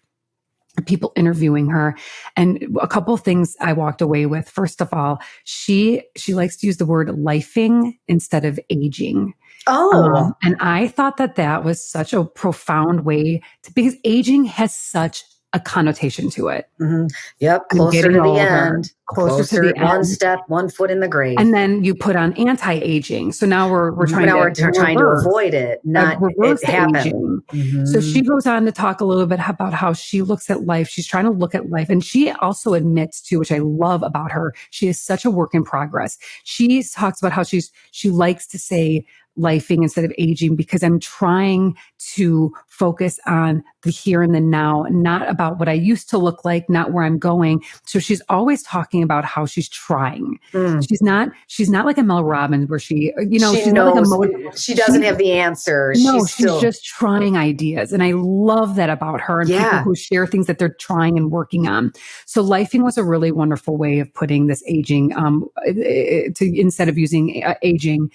people interviewing her, and a couple of things I walked away with. First of all, she likes to use the word lifing instead of aging. Oh, and I thought that was such a profound way because aging has such a connotation to it. Mm-hmm. Yep. Closer to the end. Closer to the end. One step, 1 foot in the grave. And then you put on anti-aging. So now we're trying to avoid it, not reverse it happen. Aging. Mm-hmm. So she goes on to talk a little bit about how she looks at life. She's trying to look at life. And she also admits to, which I love about her, she is such a work in progress. She talks about how she likes to say lifing instead of aging because I'm trying to focus on the here and the now, not about what I used to look like, not where I'm going. So she's always talking about how she's trying. She's not like a Mel Robbins where she's knows, not like she doesn't have the answer. No, she's just trying ideas. And I love that about her and people who share things that they're trying and working on. So lifing was a really wonderful way of putting this aging instead of using aging.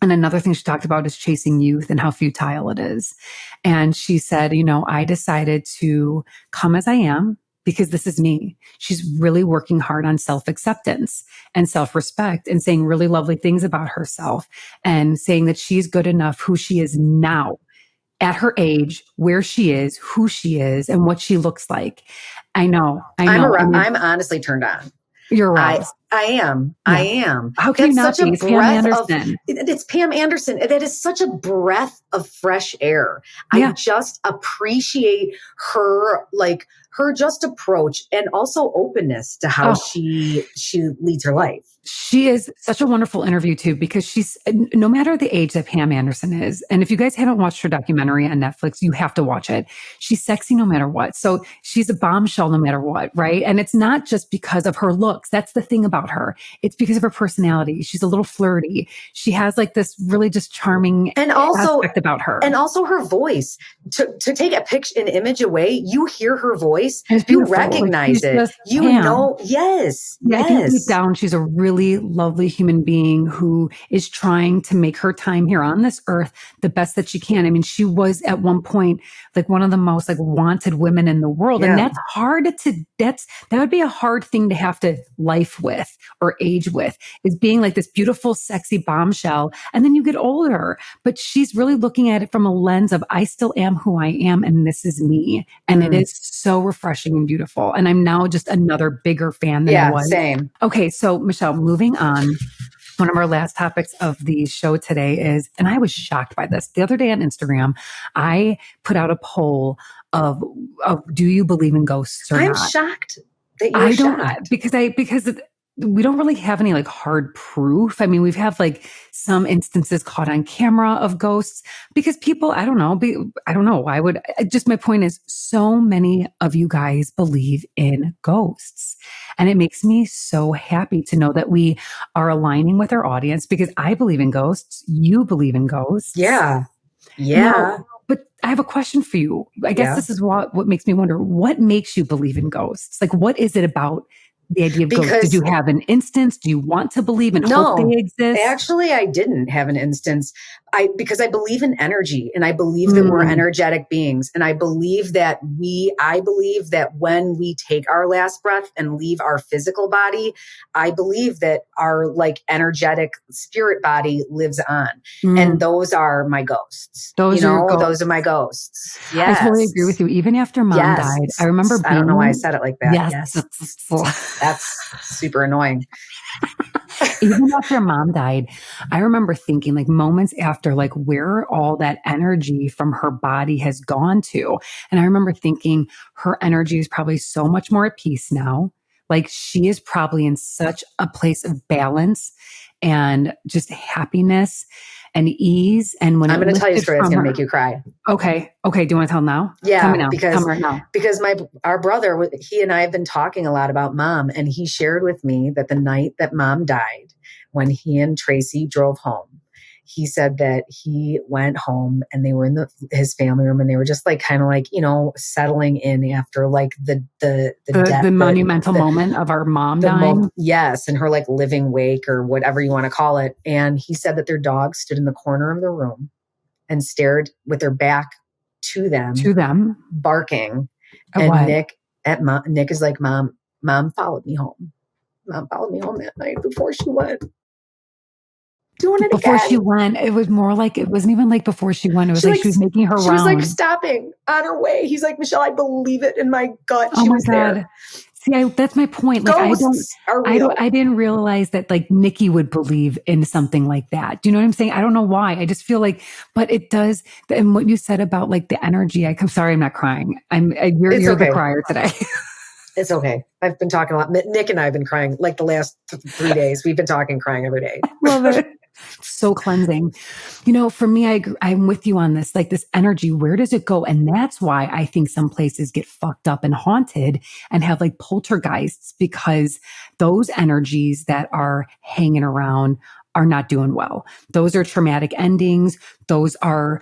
And another thing she talked about is chasing youth and how futile it is. And she said, I decided to come as I am because this is me. She's really working hard on self-acceptance and self-respect and saying really lovely things about herself and saying that she's good enough who she is now at her age, where she is, who she is, and what she looks like. I know. I'm honestly turned on. You're right. I am. How can you not such be? a It's Pam breath of, Anderson. it's Pam Anderson. That is such a breath of fresh air. I just appreciate her, like her just approach and also openness to how she leads her life. She is such a wonderful interview too, because she's, no matter the age that Pam Anderson is, and if you guys haven't watched her documentary on Netflix, you have to watch it. She's sexy no matter what. So she's a bombshell no matter what, right? And it's not just because of her looks. That's the thing about her. It's because of her personality. She's a little flirty. She has like this really just charming aspect about her. And also her voice. To take an image away, you hear her voice, you recognize it. You know, yes. I think deep down, she's a really lovely human being who is trying to make her time here on this earth the best that she can. I mean, she was at one point like one of the most like wanted women in the world. And that's hard that would be a hard thing to have to life with or age with, is being like this beautiful, sexy bombshell. And then you get older, but she's really looking at it from a lens of, I still am who I am. And this is me. And it is so refreshing and beautiful. And I'm now just another bigger fan than I was. Same. Okay. So Michelle, moving on. One of our last topics of the show today is, and I was shocked by this. The other day on Instagram, I put out a poll of do you believe in ghosts or not? I'm shocked that you're shocked. Because we don't really have any like hard proof. I mean, we've had like some instances caught on camera of ghosts because people, I don't know. My point is, so many of you guys believe in ghosts, and it makes me so happy to know that we are aligning with our audience, because I believe in ghosts. You believe in ghosts. Yeah. Now, but I have a question for you. I guess this is what makes me wonder, what makes you believe in ghosts? Like, what is it about the idea of ghosts? Did you have an instance? Do you want to believe and hope they exist? Actually, I didn't have an instance. Because I believe in energy, and I believe that we're energetic beings. And I believe that when we take our last breath and leave our physical body, I believe that our like energetic spirit body lives on. And those are my ghosts. Those are my ghosts. Yes. I totally agree with you. Even after mom died, I remember I don't know why I said it like that. Yes. That's super annoying. Even after mom died, I remember thinking, like, moments after, like, where all that energy from her body has gone to. And I remember thinking her energy is probably so much more at peace now. Like, she is probably in such a place of balance and just happiness and ease. And when I'm going to tell you a story that's going to make you cry. Okay. Do you want to tell now? Yeah. Tell me now. Tell me right now. Because our brother, he and I have been talking a lot about mom, and he shared with me that the night that mom died, when he and Tracy drove home, he said that he went home and they were in his family room, and they were just like, kind of like, settling in after like the death, monumental moment of our mom dying. Yes. And her like living wake, or whatever you want to call it. And he said that their dog stood in the corner of the room and stared with their back to them, barking. And what? Nick is like, mom followed me home. Mom followed me home that night before she went. Doing it before again. She went. It was more like, it wasn't even like before she went. It was she was making her rounds. She was like stopping on her way. He's like, Michelle, I believe it in my gut. Oh my God. There. See, that's my point. Like, I didn't realize that like Nikki would believe in something like that. Do you know what I'm saying? I don't know why. I just feel like, but it does. And what you said about like the energy, I'm sorry, I'm not crying. You're okay. The crier today. It's okay. I've been talking a lot. Nick and I have been crying like the last 3 days. We've been crying every day. Love it. So cleansing. For me, I'm with you on this, like this energy, where does it go? And that's why I think some places get fucked up and haunted and have like poltergeists, because those energies that are hanging around are not doing well. Those are traumatic endings. Those are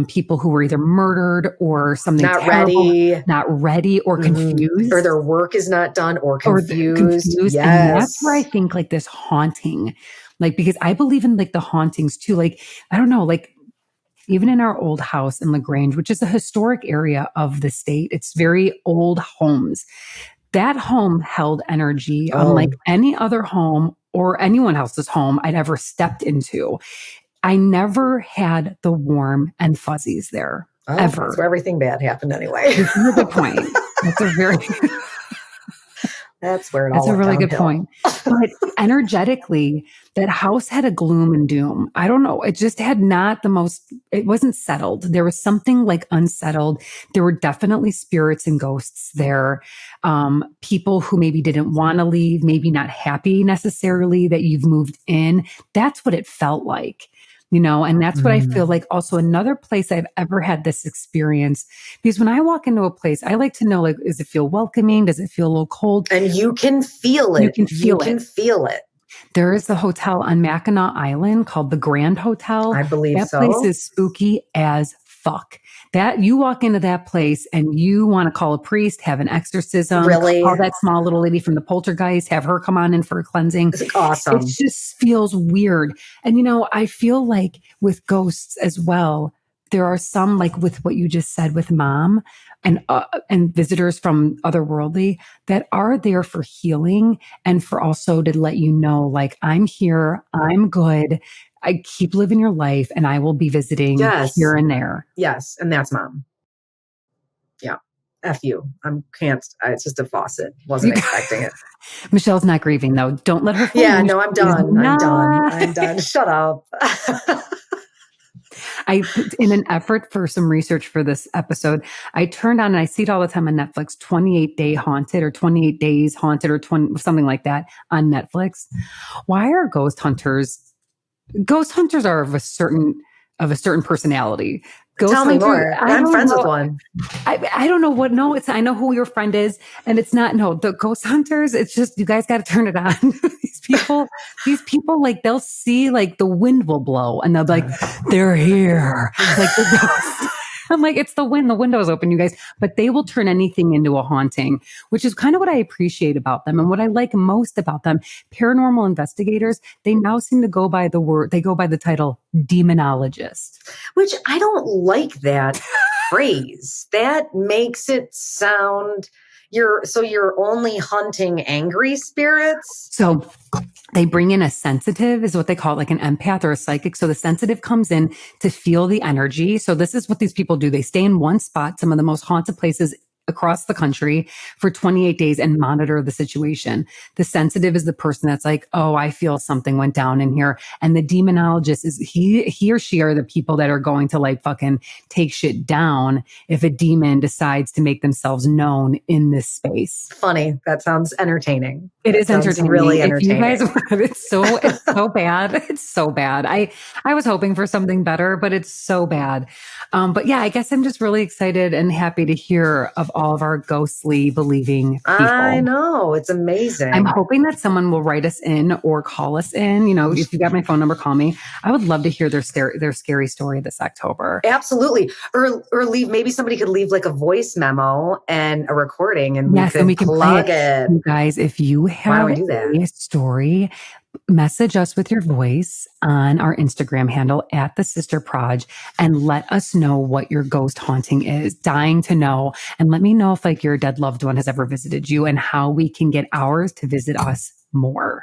people who were either murdered or something not ready or confused. Or their work is not done or confused. Yes. And that's where I think like this haunting, like, because I believe in like the hauntings too. Like, I don't know, like even in our old house in LaGrange, which is a historic area of the state, it's very old homes. That home held energy unlike any other home or anyone else's home I'd ever stepped into. I never had the warm and fuzzies there, ever. That's where everything bad happened anyway. This is a good point. That's a very... That's where it That's all a went really good downhill. point. But energetically, that house had a gloom and doom. I don't know. It just had not the most, it wasn't settled. There was something like unsettled. There were definitely spirits and ghosts there. People who maybe didn't want to leave, maybe not happy necessarily that you've moved in. That's what it felt like. And that's what I feel like also another place I've ever had this experience, because when I walk into a place, I like to know, like, does it feel welcoming? Does it feel a little cold? And you can feel it. You can feel it. There is a hotel on Mackinac Island called the Grand Hotel. I believe that so. Place is spooky as fuck. That you walk into that place and you want to call a priest, have an exorcism, Really? call that small little lady from the Poltergeist, have her come on in for a cleansing. It's awesome. It just feels weird. And, I feel like with ghosts as well, there are some, like with what you just said with Mom and visitors from otherworldly, that are there for healing and for also to let you know, like, I'm here, I'm good. I keep living your life and I will be visiting here and there. Yes. And that's Mom. Yeah. F you. It's just a faucet. Wasn't expecting it. Michelle's not grieving though. Don't let her fool you. No, I'm done. I'm done. Shut up. In an effort for some research for this episode, I turned on, and I see it all the time on Netflix, 28 Days Haunted or something like that on Netflix. Why are ghost hunters are of a certain personality. Tell me more. I'm friends with one. I don't know what. No, I know who your friend is, and it's not. No, the ghost hunters. It's just you guys got to turn it on. these people, like they'll see like the wind will blow, and they'll be like, they're here, like the ghost. I'm like, it's the wind. The window's open, you guys. But they will turn anything into a haunting, which is kind of what I appreciate about them. And what I like most about them, paranormal investigators, they now seem to go by the title demonologist. Which I don't like that phrase. That makes it sound... You're only hunting angry spirits? So they bring in a sensitive, is what they call it, like an empath or a psychic. So the sensitive comes in to feel the energy. So this is what these people do. They stay in one spot, some of the most haunted places across the country for 28 days and monitor the situation. The sensitive is the person that's like, oh, I feel something went down in here. And the demonologist is he or she are the people that are going to like fucking take shit down if a demon decides to make themselves known in this space. Funny. That sounds entertaining. It is entertaining. Really entertaining. If you guys, it's so bad. It's so bad. I was hoping for something better, but it's so bad. But yeah, I guess I'm just really excited and happy to hear of all of our ghostly believing people. I know. It's amazing. I'm hoping that someone will write us in or call us in. If you got my phone number, call me. I would love to hear their scary story this October. Absolutely. Or maybe somebody could leave like a voice memo and a recording and we can plug it. You guys, if you have a story, message us with your voice on our Instagram handle at The Sister Proj and let us know what your ghost haunting is. Dying to know. And let me know if like your dead loved one has ever visited you and how we can get ours to visit us more.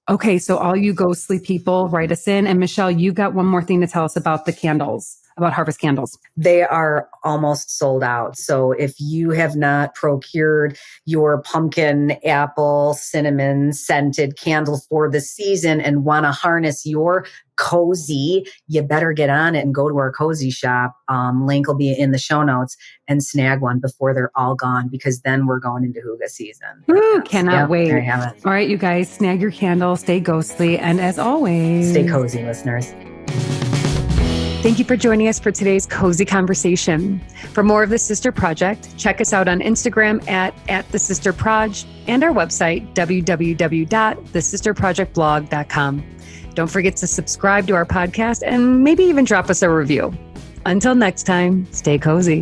Okay, so all you ghostly people, write us in. And Michelle, you got one more thing to tell us about the candles. About Harvest Candles. They are almost sold out. So if you have not procured your pumpkin, apple, cinnamon scented candle for the season and want to harness your cozy, you better get on it and go to our cozy shop. Link will be in the show notes and snag one before they're all gone, because then we're going into hygge season. Ooh, cannot wait. There you have it. All right, you guys, snag your candle, stay ghostly, and as always, stay cozy, listeners. Thank you for joining us for today's cozy conversation. For more of The Sister Project, check us out on Instagram at The Sister Proj and our website, www.thesisterprojectblog.com. Don't forget to subscribe to our podcast and maybe even drop us a review. Until next time, stay cozy.